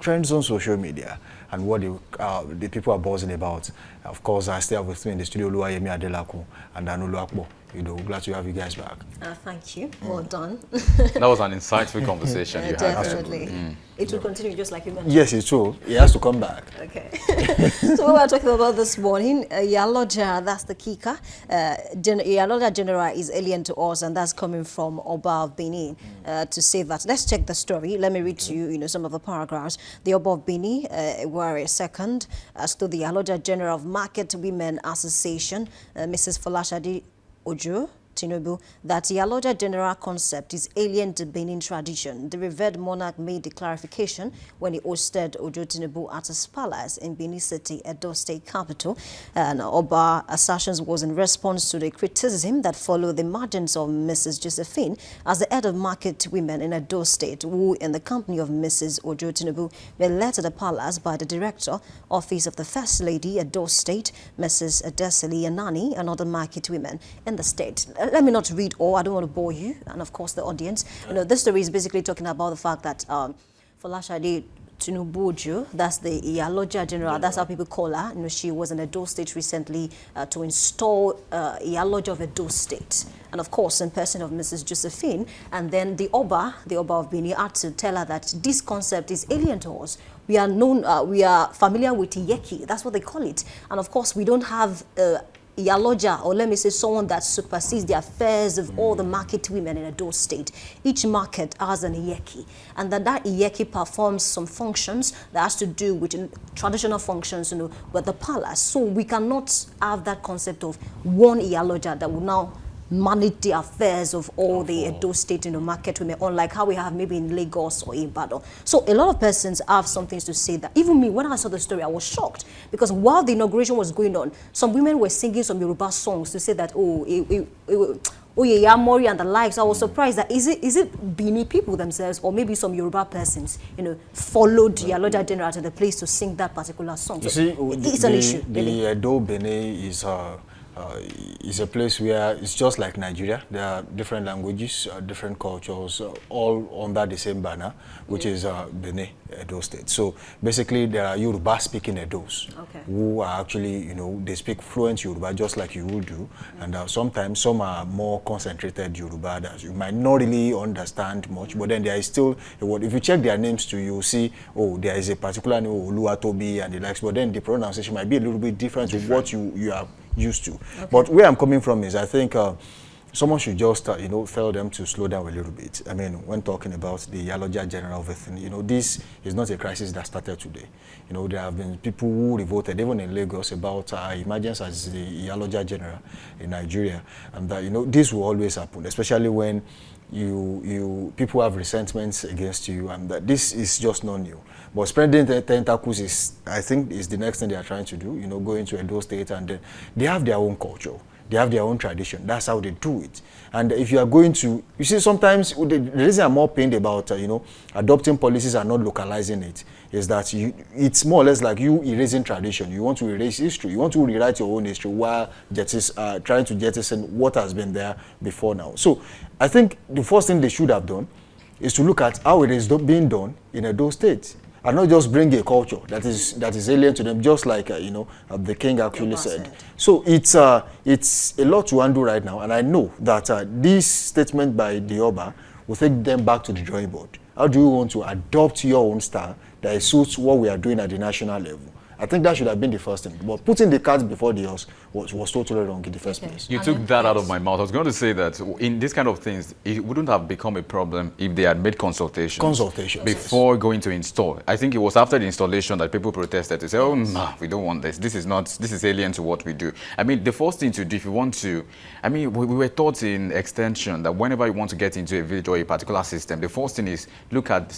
trends on social media and what the people are buzzing about. Of course, I still have with me in the studio Oluwayemi Adelakun and Anulu Akpo. You know, glad to have you guys back. Thank you. Well done. That was an insightful conversation you had. Definitely. It will continue just like you mentioned. Yes, it's true. He has to come back. Okay. So we were talking about this morning, Iyaloja, that's the kicker. Iyaloja General is alien to us, and that's coming from Oba of Benin to say that. Let's check the story. Let me read to you, some of the paragraphs. The Oba of Benin were a second as to the Iyaloja General of Market Women Association, Mrs. Folashade Ojo Tinubu, that Iyaloja General concept is alien to Benin tradition. The revered monarch made the clarification when he hosted Ojo Tinubu at his palace in Benin City, Edo State capital. And Oba assertions was in response to the criticism that followed the emergence of Mrs. Josephine as the head of market women in Edo State, who, in the company of Mrs. Ojo Tinubu, were led to the palace by the director, Office of the First Lady, Edo State, Mrs. Adesili Anani, and other market women in the state. Let me not read all, I don't want to bore you, and of course the audience. This story is basically talking about the fact that Folashade Tinubu, that's the Iyaloja General, that's how people call her. She was in Edo State recently to install Iyaloja of Edo State. And of course, in person of Mrs. Josephine. And then the Oba of Benin, had to tell her that this concept is alien to us. We are known, we are familiar with Iyeki, that's what they call it. And of course, we don't have Iyaloja, or let me say someone that supersedes the affairs of all the market women in Edo State. Each market has an Iyeki, and that Iyeki performs some functions that has to do with traditional functions, with the palace. So we cannot have that concept of one Iyaloja that will now manage the affairs of all the Edo State market women, unlike how we have maybe in Lagos or Ibadan. So a lot of persons have some things to say that. Even me, when I saw the story, I was shocked, because while the inauguration was going on, some women were singing some Yoruba songs to say that, Yamori and the likes. I was surprised that is it Bini people themselves, or maybe some Yoruba persons, followed Iyaloja General to the place to sing that particular song. You so see, it's an issue. The Edo Benin is a place where it's just like Nigeria. There are different languages, different cultures, all under the same banner, which is Benin, Edo State. So basically, there are Yoruba-speaking Edos who are actually, they speak fluent Yoruba just like you would do. And sometimes some are more concentrated Yoruba that you might not really understand much, but then there is still a word. If you check their names too, you'll see, there is a particular name, Oluwatobi and the likes, but then the pronunciation might be a little bit different to what you are used to. But where I'm coming from is, I think someone should just, tell them to slow down a little bit. I mean, when talking about the Iyaloja General thing, this is not a crisis that started today. There have been people who revolted, even in Lagos, about emergence as the Iyaloja General in Nigeria, and that, this will always happen, especially when people have resentments against you, and that this is just not new. But spreading the tentacles is, I think, is the next thing they are trying to do. Going to Edo State, and they have their own culture, they have their own tradition. That's how they do it. And if you are going to, you see, sometimes the reason I'm more pained about adopting policies and not localizing it is that it's more or less like you erasing tradition. You want to erase history. You want to rewrite your own history while trying to jettison what has been there before now. So I think the first thing they should have done is to look at how it is being done in Edo State, and not just bring a culture that is alien to them, just like the king actually said. So it's a lot to undo right now, and I know that this statement by the Oba will take them back to the drawing board. How do you want to adopt your own style that suits what we are doing at the national level? I think that should have been the first thing. But putting the cart before the horse was totally wrong in the first place. You took that out of my mouth. I was going to say that in this kind of things, it wouldn't have become a problem if they had made consultations before going to install. I think it was after the installation that people protested to say, oh, no, we don't want this. This is alien to what we do. I mean, the first thing to do, if you want to, I mean, we were taught in extension that whenever you want to get into a village or a particular system, the first thing is look out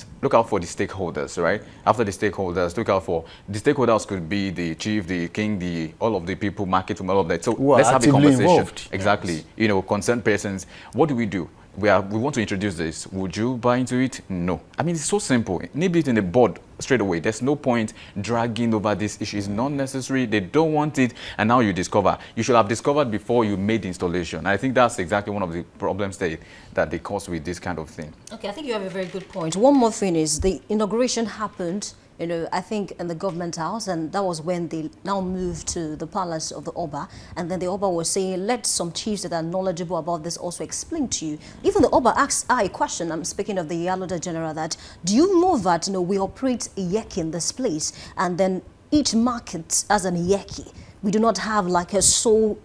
for the stakeholders, right? After the stakeholders, look out for the stakeholders. Could be the chief, the king, all of the people, market from all of that. So let's have a conversation. Involved. Exactly. Yes. Concerned persons. What do? We want to introduce this. Would you buy into it? No. I mean, it's so simple. Nip it in the board straight away. There's no point dragging over this issue. It's not necessary. They don't want it, and now you discover. You should have discovered before you made the installation. I think that's exactly one of the problems that they cause with this kind of thing. Okay, I think you have a very good point. One more thing is the inauguration happened you know, I think in the government house, and that was when they now moved to the palace of the Oba, and then the Oba was saying, let some chiefs that are knowledgeable about this also explain to you. Even the Oba asked a question, I'm speaking of the Iyaloja General, that, do you know that, you know, we operate Iyeki in this place, and then each market has an Iyeki. We do not have like a sole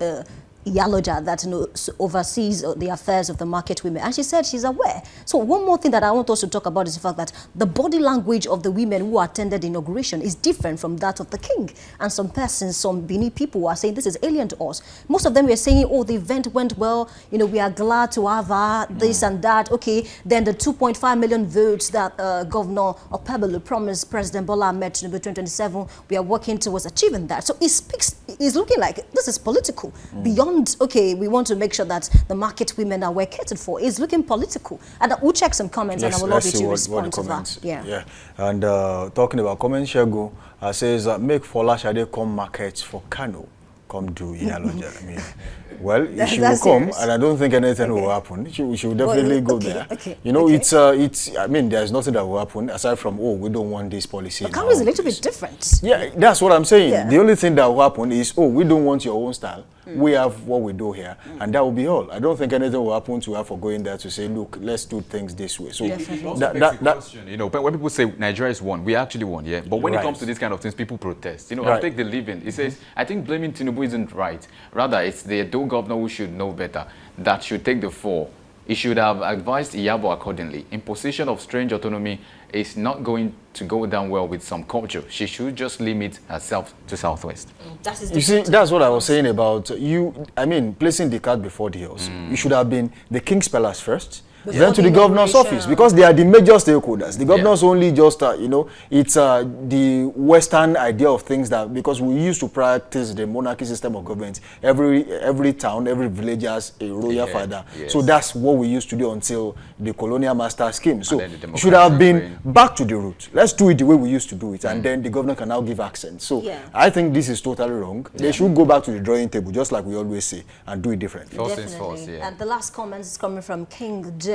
Iyaloja that, you know, oversees the affairs of the market women. And she said she's aware. So one more thing that I want us to talk about is the fact that the body language of the women who attended the inauguration is different from that of the king. And some persons, some Benin people are saying this is alien to us. Most of them were saying, oh, the event went well, you know, we are glad to have her, this and that. Okay, then the 2.5 million votes that Governor Opebelu promised President Bola Ahmed Tinubu 2027, we are working towards achieving that. So it speaks, it's looking like this is political. Beyond, okay, we want to make sure that the market women are well catered for. It's looking political. And we'll check some comments, and I will love you to respond to that. Yeah. And talking about comments, Shego says, make Fola Shade come market for Kano. Come do Iyaloja. I mean, well, she will come, and I don't think anything will happen. She will definitely go there. You know, it's. I mean, there's nothing that will happen aside from, oh, we don't want this policy. Kano is a little bit different. Yeah, that's what I'm saying. Yeah. The only thing that will happen is, oh, we don't want your own style. We have what we do here, and that will be all. I don't think anything will happen to her for going there to say, look, let's do things this way. So question, you know, when people say Nigeria is one, we actually won, yeah. But when it comes to these kind of things, people protest. You know, I'll take the living. It says, I think blaming Tinubu isn't right. Rather, it's the Edo governor who should know better, that should take the fall. He should have advised Iyabo accordingly. Imposition of strange autonomy is not going to go down well with some culture. She should just limit herself to Southwest. You see, that's what I was saying about you. I mean, placing the cart before the horse. You should have been the king's palace first, then to the governor's office, because they are the major stakeholders. The governor's only just, you know, it's the Western idea of things that, because we used to practice the monarchy system of government. Every town, every village has a royal father. So that's what we used to do until the colonial master scheme. So it should have been back to the root. Let's do it the way we used to do it, and then the governor can now give accent. So I think this is totally wrong. They should go back to the drawing table, just like we always say, and do it differently. Definitely. And the last comment is coming from King J.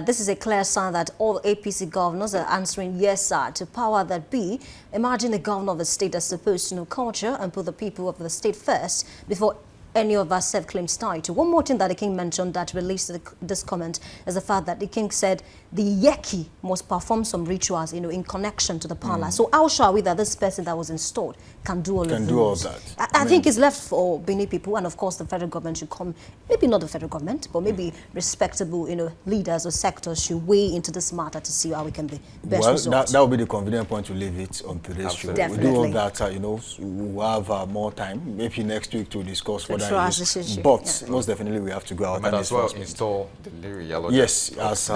This is a clear sign that all APC governors are answering yes, sir, to power that be. Imagine the governor of the state that's supposed to know culture and put the people of the state first before any of our self-claims title. One more thing that the king mentioned that relates to this comment is the fact that the king said the Yeki must perform some rituals, you know, in connection to the palace. So how shall we that this person that was installed can do all of that? I think it's left for Benin people, and of course the federal government should come, maybe not the federal government, but maybe respectable, you know, leaders or sectors should weigh into this matter to see how we can be best resolved. That would be the convenient point to leave it on today's show. We do all that, you know, we'll have more time, maybe next week to discuss further issues. But most definitely we have to go out and as well install the Iyaloja. Yes, as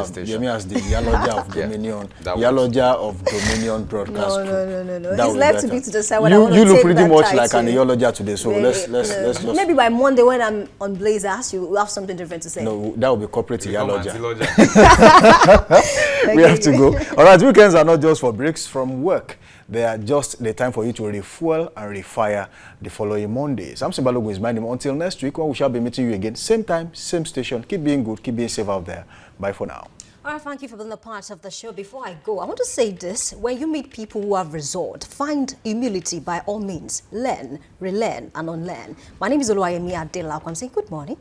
the Iyaloja of Dominion, Iyaloja of Dominion broadcast. No. He's left to be to decide what I want to You take look pretty much title. like an Iyaloja today, so let's just... Maybe by Monday when I'm on Blaze, I ask you, we'll have something different to say. No, that will be corporate Iyaloja. We have to go. All right, weekends are not just for breaks from work. They are just the time for you to refuel and refire the following Monday. Samson Balogun is my name. Until next week, when we shall be meeting you again, same time, same station. Keep being good, keep being safe out there. Bye for now. All right, thank you for being a part of the show. Before I go, I want to say this. When you meet people who have resolve, find humility by all means. Learn, relearn, and unlearn. My name is Oluwayemi Adela. I'm saying good morning.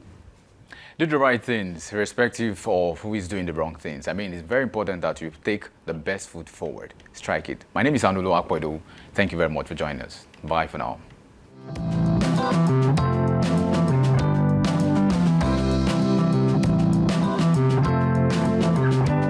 Do the right things, irrespective of who is doing the wrong things. I mean, it's very important that you take the best foot forward. Strike it. My name is Anulo Akwedo. Thank you very much for joining us. Bye for now.